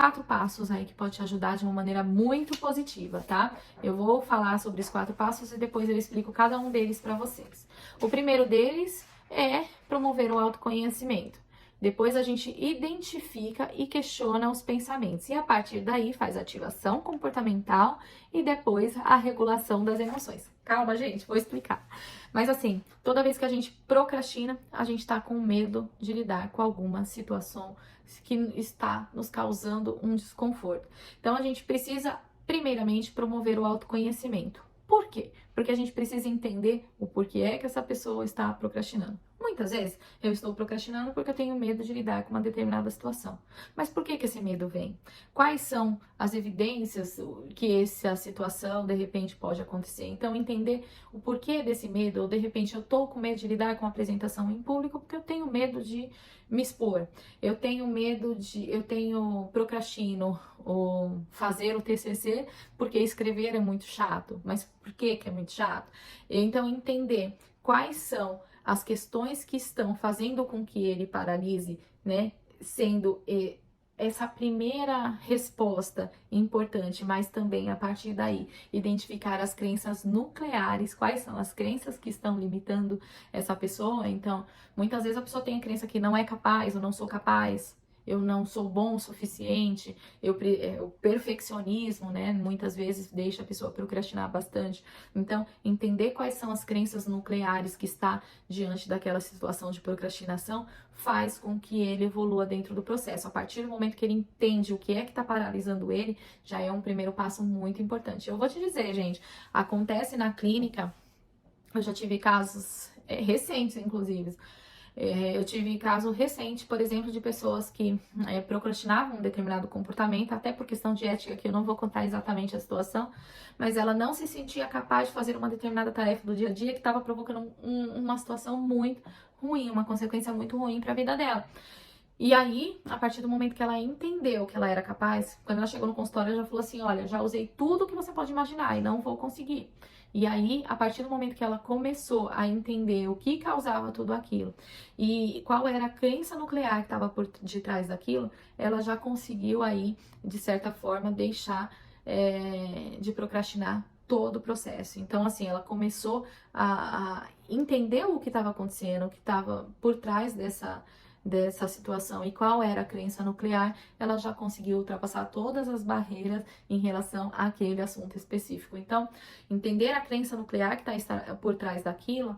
4 passos aí que pode te ajudar de uma maneira muito positiva, tá? Eu vou falar sobre os 4 passos e depois eu explico cada um deles para vocês. O primeiro deles é promover o autoconhecimento. Depois a gente identifica e questiona os pensamentos. E a partir daí faz ativação comportamental e depois a regulação das emoções. Calma, gente, vou explicar. Mas assim, toda vez que a gente procrastina, a gente tá com medo de lidar com alguma situação que está nos causando um desconforto. Então a gente precisa, primeiramente, promover o autoconhecimento. Por quê? Porque a gente precisa entender o porquê é que essa pessoa está procrastinando. Muitas vezes eu estou procrastinando porque eu tenho medo de lidar com uma determinada situação. Mas por que esse medo vem? Quais são as evidências que essa situação de repente pode acontecer? Então, entender o porquê desse medo, ou de repente eu estou com medo de lidar com a apresentação em público porque eu tenho medo de me expor, procrastino ou fazer o TCC porque escrever é muito chato. Mas por que é muito chato? Então, entender quais são as questões que estão fazendo com que ele paralise, né? Sendo essa primeira resposta importante, mas também a partir daí identificar as crenças nucleares, quais são as crenças que estão limitando essa pessoa. Então, muitas vezes a pessoa tem a crença que não é capaz, eu não sou capaz, eu não sou bom o suficiente, o perfeccionismo, né, muitas vezes deixa a pessoa procrastinar bastante. Então, entender quais são as crenças nucleares que está diante daquela situação de procrastinação faz com que ele evolua dentro do processo. A partir do momento que ele entende o que é que está paralisando ele, já é um primeiro passo muito importante. Eu vou te dizer, gente, acontece na clínica, eu já tive casos recentes, inclusive. Eu tive caso recente, por exemplo, de pessoas que procrastinavam um determinado comportamento, até por questão de ética, que eu não vou contar exatamente a situação, mas ela não se sentia capaz de fazer uma determinada tarefa do dia a dia que estava provocando uma situação muito ruim, uma consequência muito ruim para a vida dela. E aí, a partir do momento que ela entendeu que ela era capaz, quando ela chegou no consultório, ela já falou assim: olha, já usei tudo que você pode imaginar e não vou conseguir. E aí, a partir do momento que ela começou a entender o que causava tudo aquilo e qual era a crença nuclear que estava por detrás daquilo, ela já conseguiu aí, de certa forma, deixar de procrastinar todo o processo. Então, assim, ela começou a entender o que estava acontecendo, o que estava por trás dessa situação e qual era a crença nuclear, ela já conseguiu ultrapassar todas as barreiras em relação àquele assunto específico. Então, entender a crença nuclear que está por trás daquilo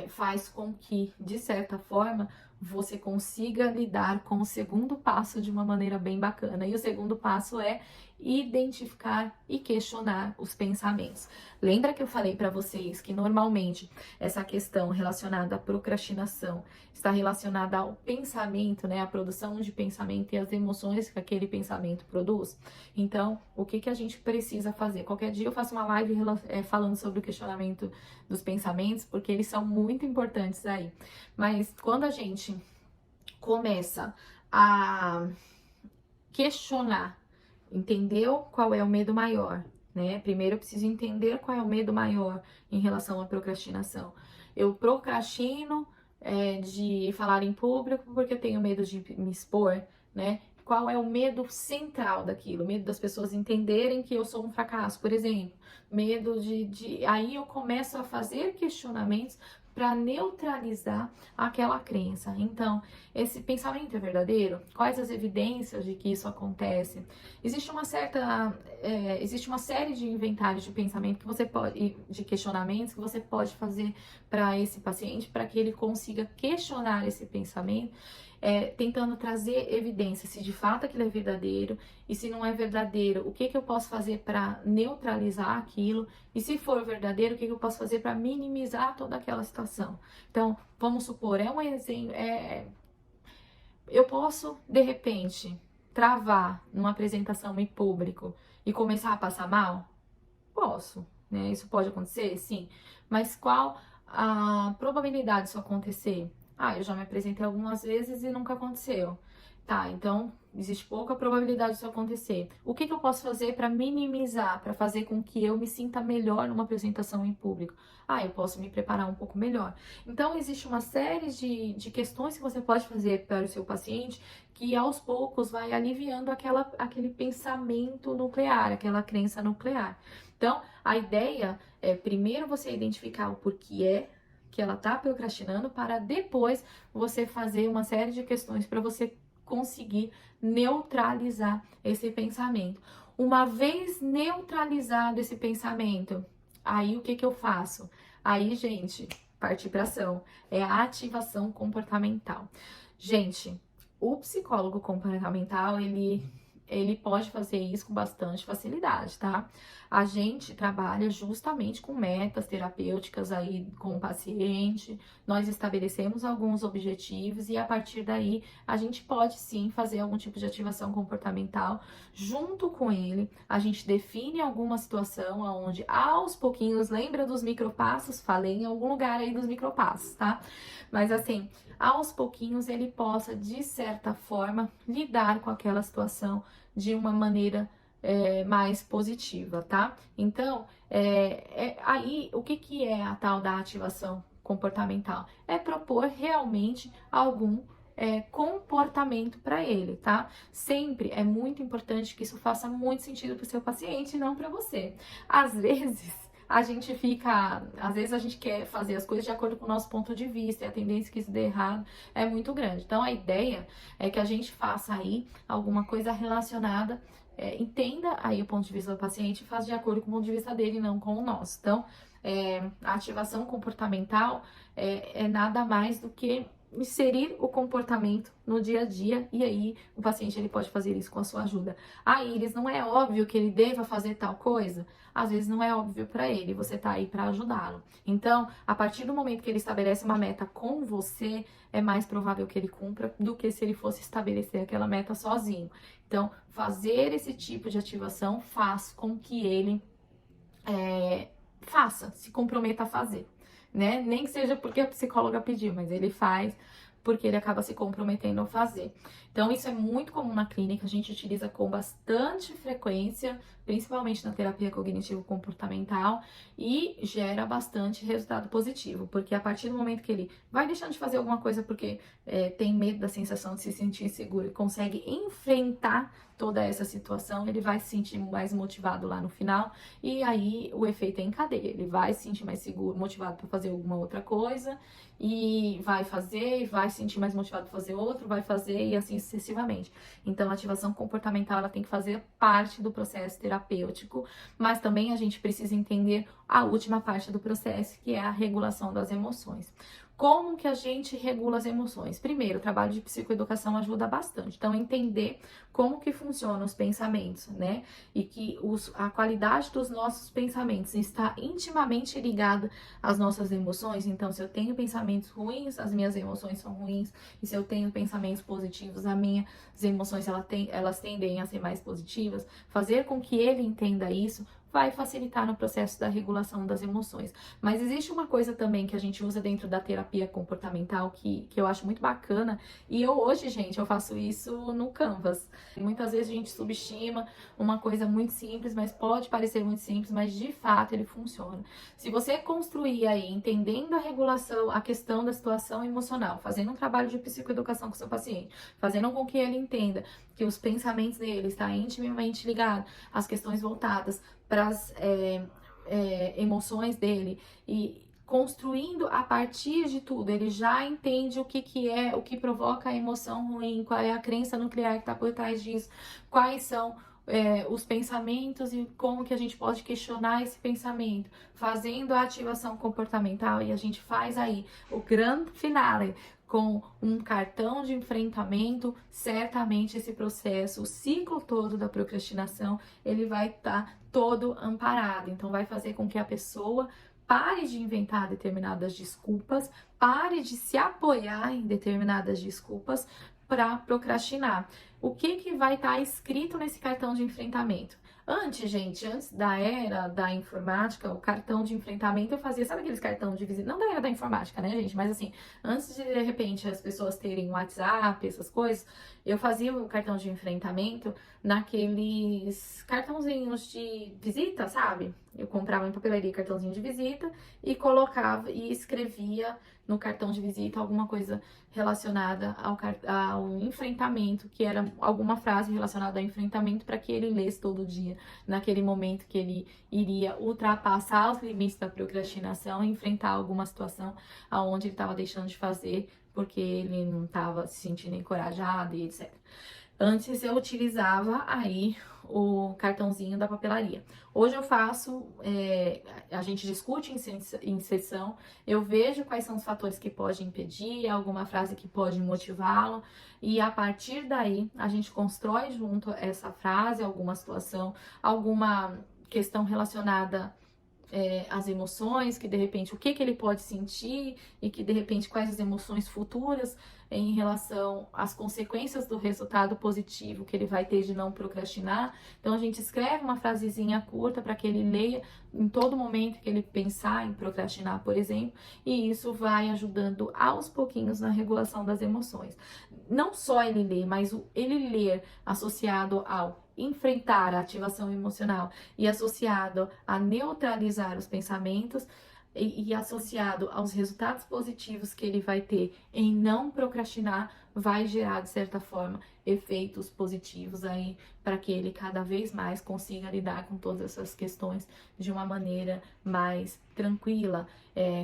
faz com que, de certa forma, você consiga lidar com o segundo passo de uma maneira bem bacana. E o segundo passo é identificar e questionar os pensamentos. Lembra que eu falei para vocês que normalmente essa questão relacionada à procrastinação está relacionada ao pensamento, né? A produção de pensamento e as emoções que aquele pensamento produz. Então, o que a gente precisa fazer? Qualquer dia eu faço uma live falando sobre o questionamento dos pensamentos, porque eles são muito importantes aí. Mas quando a gente começa a questionar, entendeu qual é o medo maior, né? Primeiro eu preciso entender qual é o medo maior em relação à procrastinação. Eu procrastino de falar em público porque eu tenho medo de me expor, né? Qual é o medo central daquilo? Medo das pessoas entenderem que eu sou um fracasso, por exemplo. Medo Aí eu começo a fazer questionamentos para neutralizar aquela crença. Então, esse pensamento é verdadeiro? Quais as evidências de que isso acontece? Existe uma série de inventários de pensamento que você pode, de questionamentos que você pode fazer para esse paciente, para que ele consiga questionar esse pensamento, tentando trazer evidência se de fato aquilo é verdadeiro, e se não é verdadeiro, o que eu posso fazer para neutralizar aquilo, e se for verdadeiro, o que eu posso fazer para minimizar toda aquela situação. Então, vamos supor, um exemplo, eu posso, de repente, travar numa apresentação em público e começar a passar mal? Posso, né? Isso pode acontecer? Sim. Mas qual a probabilidade disso acontecer? Eu já me apresentei algumas vezes e nunca aconteceu. Tá, então existe pouca probabilidade disso acontecer. O que que eu posso fazer para minimizar, para fazer com que eu me sinta melhor numa apresentação em público? Ah, eu posso me preparar um pouco melhor. Então, existe uma série de questões que você pode fazer para o seu paciente que aos poucos vai aliviando aquele pensamento nuclear, aquela crença nuclear. Então, a ideia é primeiro você identificar o porquê que ela está procrastinando, para depois você fazer uma série de questões para você conseguir neutralizar esse pensamento. Uma vez neutralizado esse pensamento, aí o que que eu faço? Aí, gente, partir para ação. É a ativação comportamental. Gente, o psicólogo comportamental, ele pode fazer isso com bastante facilidade, tá? A gente trabalha justamente com metas terapêuticas aí com o paciente, nós estabelecemos alguns objetivos e a partir daí a gente pode sim fazer algum tipo de ativação comportamental junto com ele. A gente define alguma situação onde aos pouquinhos, lembra dos micropassos? Falei em algum lugar aí dos micropassos, tá? Mas assim, aos pouquinhos ele possa, de certa forma, lidar com aquela situação de uma maneira mais positiva, tá? Então, aí, o que que é a tal da ativação comportamental? É propor realmente algum comportamento para ele, tá? Sempre é muito importante que isso faça muito sentido para o seu paciente e não para você. Às vezes, às vezes a gente quer fazer as coisas de acordo com o nosso ponto de vista e a tendência que isso dê errado é muito grande. Então, a ideia é que a gente faça aí alguma coisa relacionada, entenda aí o ponto de vista do paciente e faça de acordo com o ponto de vista dele, não com o nosso. Então, a ativação comportamental é nada mais do que inserir o comportamento no dia a dia e aí o paciente ele pode fazer isso com a sua ajuda. Ah, Iris, não é óbvio que ele deva fazer tal coisa? Às vezes não é óbvio para ele, você tá aí para ajudá-lo. Então, a partir do momento que ele estabelece uma meta com você, é mais provável que ele cumpra do que se ele fosse estabelecer aquela meta sozinho. Então, fazer esse tipo de ativação faz com que ele se comprometa a fazer, né? Nem que seja porque a psicóloga pediu, mas ele faz porque ele acaba se comprometendo a fazer. Então, isso é muito comum na clínica, a gente utiliza com bastante frequência, principalmente na terapia cognitivo-comportamental, e gera bastante resultado positivo, porque a partir do momento que ele vai deixando de fazer alguma coisa porque tem medo da sensação de se sentir inseguro e consegue enfrentar toda essa situação, ele vai se sentir mais motivado lá no final, e aí o efeito é em cadeia, ele vai se sentir mais seguro, motivado para fazer alguma outra coisa, e vai fazer, e vai se sentir mais motivado para fazer outro, vai fazer e assim sucessivamente. Então, a ativação comportamental ela tem que fazer parte do processo terapêutico, mas também a gente precisa entender a última parte do processo, que é a regulação das emoções. Como que a gente regula as emoções? Primeiro, o trabalho de psicoeducação ajuda bastante. Então, entender como que funcionam os pensamentos, né? E que a qualidade dos nossos pensamentos está intimamente ligada às nossas emoções. Então, se eu tenho pensamentos ruins, as minhas emoções são ruins. E se eu tenho pensamentos positivos, as minhas emoções elas tendem a ser mais positivas. Fazer com que ele entenda isso vai facilitar no processo da regulação das emoções. Mas existe uma coisa também que a gente usa dentro da terapia comportamental que eu acho muito bacana, e hoje, gente, eu faço isso no Canvas. Muitas vezes a gente subestima uma coisa muito simples, mas pode parecer muito simples, mas de fato ele funciona. Se você construir aí, entendendo a regulação, a questão da situação emocional, fazendo um trabalho de psicoeducação com o seu paciente, fazendo com que ele entenda que os pensamentos dele estão intimamente ligados às questões voltadas para as emoções dele e construindo a partir de tudo, ele já entende o que é, o que provoca a emoção ruim, qual é a crença nuclear que está por trás disso, quais são os pensamentos e como que a gente pode questionar esse pensamento, fazendo a ativação comportamental, e a gente faz aí o grande finale com um cartão de enfrentamento. Certamente esse processo, o ciclo todo da procrastinação, ele vai estar todo amparado. Então vai fazer com que a pessoa pare de inventar determinadas desculpas, pare de se apoiar em determinadas desculpas para procrastinar. o que que vai estar escrito nesse cartão de enfrentamento. Antes, gente, antes da era da informática, o cartão de enfrentamento eu fazia, sabe aqueles cartão de visita? Não da era da informática, né, gente? Mas assim, antes de repente as pessoas terem WhatsApp, essas coisas, eu fazia o cartão de enfrentamento naqueles cartãozinhos de visita, sabe? Eu comprava em papelaria cartãozinho de visita e colocava e escrevia no cartão de visita alguma coisa relacionada ao enfrentamento, que era alguma frase relacionada ao enfrentamento para que ele lesse todo dia, naquele momento que ele iria ultrapassar os limites da procrastinação e enfrentar alguma situação aonde ele estava deixando de fazer porque ele não estava se sentindo encorajado e etc. Antes eu utilizava aí o cartãozinho da papelaria. Hoje eu faço, a gente discute em sessão, eu vejo quais são os fatores que podem impedir, alguma frase que pode motivá-lo, e a partir daí a gente constrói junto essa frase, alguma situação, alguma questão relacionada as emoções, que de repente o que, que ele pode sentir e que de repente quais as emoções futuras em relação às consequências do resultado positivo que ele vai ter de não procrastinar. Então a gente escreve uma frasezinha curta para que ele leia em todo momento que ele pensar em procrastinar, por exemplo, e isso vai ajudando aos pouquinhos na regulação das emoções. Não só ele ler, mas ele ler associado ao enfrentar a ativação emocional e associado a neutralizar os pensamentos e associado aos resultados positivos que ele vai ter em não procrastinar, vai gerar, de certa forma, efeitos positivos aí para que ele cada vez mais consiga lidar com todas essas questões de uma maneira mais tranquila,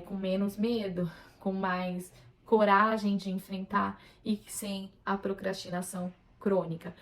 com menos medo, com mais coragem de enfrentar e sem a procrastinação crônica.